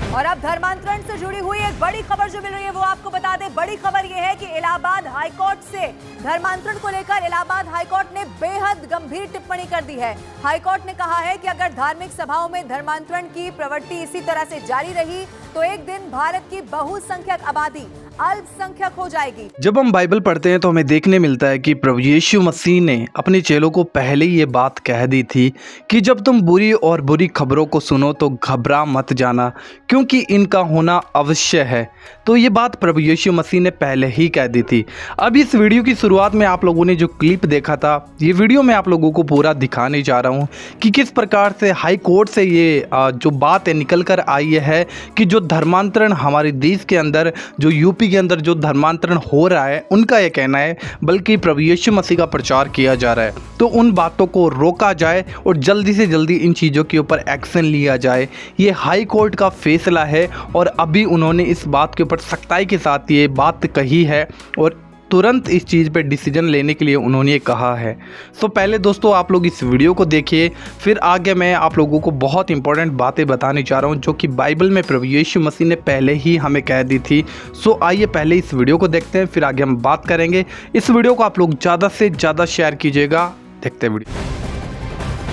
और अब धर्मांतरण से जुड़ी हुई एक बड़ी खबर जो मिल रही है वो आपको बता दें। बड़ी खबर यह है कि इलाहाबाद हाईकोर्ट से धर्मांतरण को लेकर इलाहाबाद हाईकोर्ट ने बेहद गंभीर टिप्पणी कर दी है। हाईकोर्ट ने कहा है कि अगर धार्मिक सभाओं में धर्मांतरण की प्रवृत्ति इसी तरह से जारी रही तो एक दिन भारत की बहुसंख्यक आबादी अल्पसंख्यक हो जाएगी। जब हम बाइबल पढ़ते हैं तो हमें देखने मिलता है कि प्रभु यीशु मसीह ने अपने चेलों को पहले ही ये बात कह दी थी कि जब तुम बुरी खबरों को सुनो तो घबरा मत जाना, क्योंकि इनका होना अवश्य है। तो ये बात प्रभु यीशु मसीह ने पहले ही कह दी थी। अब इस वीडियो की शुरुआत में आप लोगों ने जो क्लिप देखा था, ये वीडियो मैं आप लोगों को पूरा दिखाने जा रहा हूँ कि किस प्रकार से हाई कोर्ट से ये जो बात है निकल कर आई है कि जो धर्मांतरण हमारे देश के अंदर, जो यूपी के अंदर जो धर्मांतरण हो रहा है, उनका ये कहना है बल्कि प्रभु यीशु मसीह का प्रचार किया जा रहा है, तो उन बातों को रोका जाए और जल्दी से जल्दी इन चीज़ों के ऊपर एक्शन लिया जाए। ये हाई कोर्ट का फैसला है और अभी उन्होंने इस बात के ऊपर सख्ताई के साथ ये बात कही है और तुरंत इस चीज़ पे डिसीजन लेने के लिए उन्होंने कहा है। तो पहले दोस्तों आप लोग इस वीडियो को देखिए, फिर आगे मैं आप लोगों को बहुत इंपॉर्टेंट बातें बताने जा रहा हूँ जो कि बाइबल में प्रभु यीशु मसीह ने पहले ही हमें कह दी थी। सो आइए पहले इस वीडियो को देखते हैं, फिर आगे हम बात करेंगे। इस वीडियो को आप लोग ज़्यादा से ज़्यादा शेयर कीजिएगा। देखते हैं वीडियो।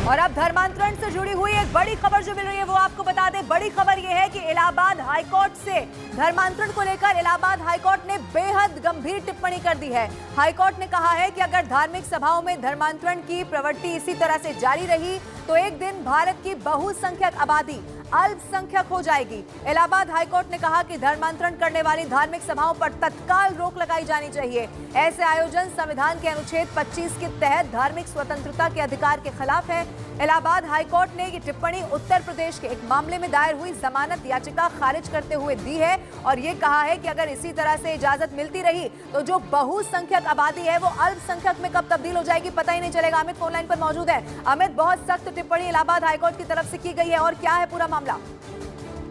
और अब धर्मांतरण से जुड़ी हुई एक बड़ी खबर जो मिल रही है वो आपको बता दें। बड़ी खबर यह है कि इलाहाबाद हाईकोर्ट से धर्मांतरण को लेकर इलाहाबाद हाईकोर्ट ने बेहद गंभीर टिप्पणी कर दी है। हाईकोर्ट ने कहा है कि अगर धार्मिक सभाओं में धर्मांतरण की प्रवृत्ति इसी तरह से जारी रही तो एक दिन भारत की बहुसंख्यक आबादी अल्पसंख्यक हो जाएगी। इलाहाबाद हाईकोर्ट ने कहा कि धर्मांतरण करने वाली धार्मिक सभाओं पर तत्काल रोक लगाई जानी चाहिए। ऐसे आयोजन संविधान के अनुच्छेद 25 के तहत धार्मिक स्वतंत्रता के अधिकार के खिलाफ है। इलाहाबाद हाईकोर्ट ने ये टिप्पणी उत्तर प्रदेश के एक मामले में दायर हुई जमानत याचिका खारिज करते हुए दी है और ये कहा है कि अगर इसी तरह से इजाजत मिलती रही तो जो बहुसंख्यक आबादी है वो अल्पसंख्यक में कब तब्दील हो जाएगी पता ही नहीं चलेगा। अमित फोन लाइन पर मौजूद है। अमित, बहुत सख्त टिप्पणी इलाहाबाद हाईकोर्ट की तरफ से की गई है और क्या है पूरा मामला?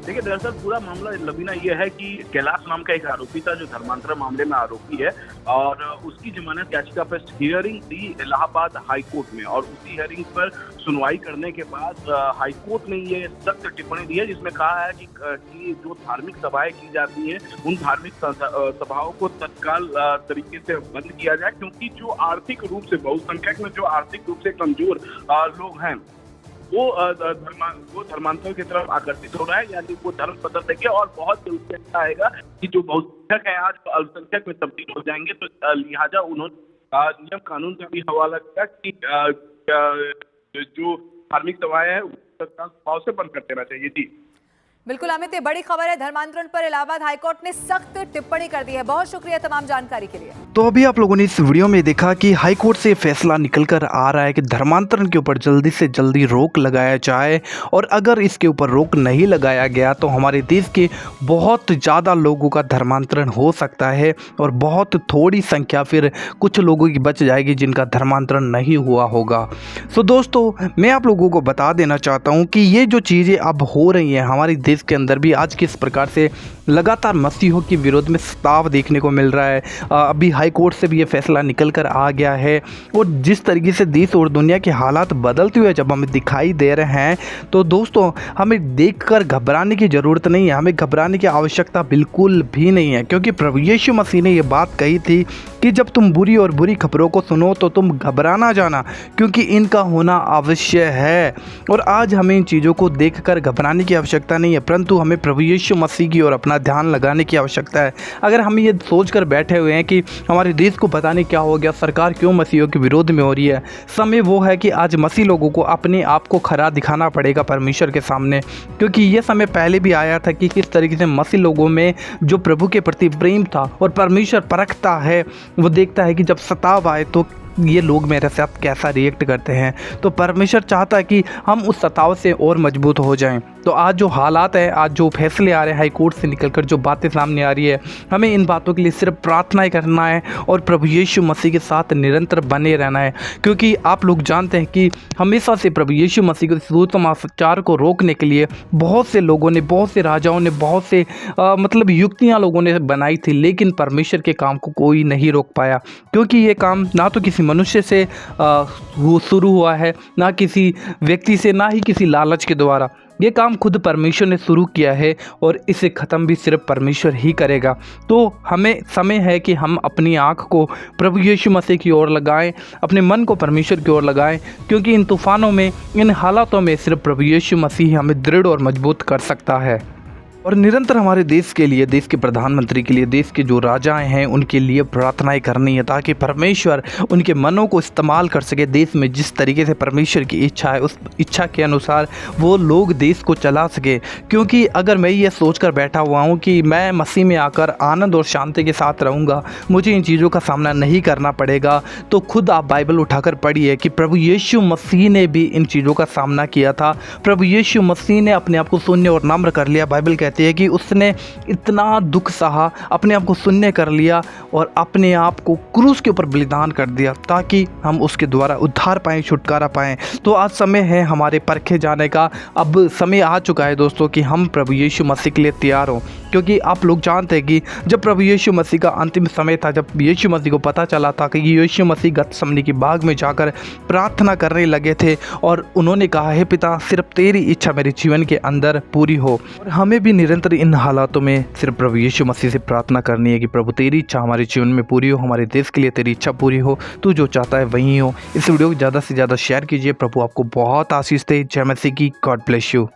देखिए, दरअसल पूरा मामला लबीना ये है कि कैलाश नाम का एक आरोपी था जो धर्मांतरण मामले में आरोपी है और उसकी जमानत याचिका पर हियरिंग दी इलाहाबाद हाई कोर्ट में और उसी हियरिंग पर सुनवाई करने के बाद हाई कोर्ट ने ये सख्त टिप्पणी दी है जिसमें कहा है कि जो धार्मिक सभाएं की जाती हैं उन धार्मिक सभाओं को तत्काल तरीके से बंद किया जाए, क्योंकि जो आर्थिक रूप से बहुसंख्यक में जो आर्थिक रूप से कमजोर लोग हैं वो धर्मांतरण की तरफ आकर्षित हो रहा है, यानी वो धर्म बदल देंगे और बहुत जल्दी ऐसा आएगा कि जो बहुसंख्यक है आज अल्पसंख्यक में तब्दील हो जाएंगे। तो लिहाजा उन्होंने नियम कानून का भी हवाला किया कि जो धार्मिक सभाएं हैं तत्काल भाव से बंद कर देना चाहिए। जी बिल्कुल अमित, ये बड़ी खबर है। धर्मांतरण पर इलाहाबाद हाईकोर्ट ने सख्त टिप्पणी कर दी है। बहुत शुक्रिया तमाम जानकारी के लिए। तो अभी आप लोगों ने इस वीडियो में देखा कि हाई कोर्ट से फैसला निकल कर आ रहा है कि धर्मांतरण के ऊपर जल्दी से जल्दी रोक लगाया जाए और अगर इसके ऊपर रोक नहीं लगाया गया तो हमारे देश के बहुत ज़्यादा लोगों का धर्मांतरण हो सकता है और बहुत थोड़ी संख्या फिर कुछ लोगों की बच जाएगी जिनका धर्मांतरण नहीं हुआ होगा। सो दोस्तों, मैं आप लोगों को बता देना चाहता हूँ कि ये जो चीज़ें अब हो रही हैं हमारी देश के अंदर भी, आज किस प्रकार से लगातार मसीहों के विरोध में सताव देखने को मिल रहा है। अभी हाई कोर्ट से भी ये फैसला निकल कर आ गया है और जिस तरीके से देश और दुनिया के हालात बदलते हुए जब हमें दिखाई दे रहे हैं तो दोस्तों हमें देखकर घबराने की ज़रूरत नहीं है, हमें घबराने की आवश्यकता बिल्कुल भी नहीं है, क्योंकि प्रभु यीशु मसीह ने ये बात कही थी कि जब तुम बुरी खबरों को सुनो तो तुम घबराना जाना, क्योंकि इनका होना अवश्य है। और आज हमें इन चीज़ों को देखकर घबराने की आवश्यकता नहीं है, परंतु हमें प्रभु यीशु मसीह की ओर अपना ध्यान लगाने की आवश्यकता है। अगर हम ये सोचकर बैठे हुए हैं कि हमारे देश को पता नहीं क्या हो गया, सरकार क्यों मसीहों के विरोध में हो रही है, समय वो है कि आज मसीह लोगों को अपने आप को खरा दिखाना पड़ेगा परमेश्वर के सामने, क्योंकि ये समय पहले भी आया था कि किस तरीके से मसीह लोगों में जो प्रभु के प्रति प्रेम था और परमेश्वर परखता है, वो देखता है कि जब सताव आए तो ये लोग मेरे साथ कैसा रिएक्ट करते हैं। तो परमेश्वर चाहता है कि हम उस सताव से और मजबूत हो जाएं। तो आज जो हालात है, आज जो फैसले आ रहे हैं हाई कोर्ट से निकलकर, जो बातें सामने आ रही है, हमें इन बातों के लिए सिर्फ प्रार्थना करना है और प्रभु यीशु मसीह के साथ निरंतर बने रहना है, क्योंकि आप लोग जानते हैं कि हमेशा से प्रभु यीशु मसीह के सुसमाचार को रोकने के लिए बहुत से लोगों ने, बहुत से राजाओं ने, बहुत से मतलब युक्तियाँ लोगों ने बनाई थी, लेकिन परमेश्वर के काम को कोई नहीं रोक पाया, क्योंकि ये काम ना तो किसी मनुष्य से शुरू हुआ है, ना किसी व्यक्ति से, ना ही किसी लालच के द्वारा, ये काम खुद परमेश्वर ने शुरू किया है और इसे ख़त्म भी सिर्फ परमेश्वर ही करेगा। तो हमें समय है कि हम अपनी आँख को प्रभु यीशु मसीह की ओर लगाएं, अपने मन को परमेश्वर की ओर लगाएं, क्योंकि इन तूफ़ानों में, इन हालातों में सिर्फ प्रभु यीशु मसीह हमें दृढ़ और मजबूत कर सकता है। और निरंतर हमारे देश के लिए, देश के प्रधानमंत्री के लिए, देश के जो राजाएं हैं उनके लिए प्रार्थनाएं करनी है, ताकि परमेश्वर उनके मनों को इस्तेमाल कर सके। देश में जिस तरीके से परमेश्वर की इच्छा है उस इच्छा के अनुसार वो लोग देश को चला सके। क्योंकि अगर मैं ये सोचकर बैठा हुआ हूँ कि मैं मसीह में आकर आनंद और शांति के साथ रहूँगा, मुझे इन चीज़ों का सामना नहीं करना पड़ेगा, तो खुद आप बाइबल उठाकर पढ़िए कि प्रभु यीशु मसीह ने भी इन चीज़ों का सामना किया था। प्रभु यीशु मसीह ने अपने आप को शून्य और नम्र कर लिया। बाइबल कहती है कि उसने इतना दुख सहा, अपने आप को शून्य कर लिया और अपने आप को क्रूस के ऊपर बलिदान कर दिया, ताकि हम उसके द्वारा उद्धार पाएं, छुटकारा पाएं। तो आज समय है हमारे परखे जाने का। अब समय आ चुका है दोस्तों कि हम प्रभु यीशु मसीह के लिए तैयार हों, क्योंकि आप लोग जानते हैं कि जब प्रभु यीशु मसीह का अंतिम समय था, जब यीशु मसीह को पता चला था कि यीशु मसीह गतसमनी की बाग में जाकर प्रार्थना करने लगे थे और उन्होंने कहा, हे पिता, सिर्फ तेरी इच्छा मेरे जीवन के अंदर पूरी हो। और हमें भी निरंतर इन हालातों में सिर्फ प्रभु यीशु मसीह से प्रार्थना करनी है कि प्रभु तेरी इच्छा हमारे जीवन में पूरी हो, हमारे देश के लिए तेरी इच्छा पूरी हो, तू जो चाहता है वही हो। इस वीडियो को ज़्यादा से ज़्यादा शेयर कीजिए। प्रभु आपको बहुत आशीष दे। जय मसीह की। God bless you.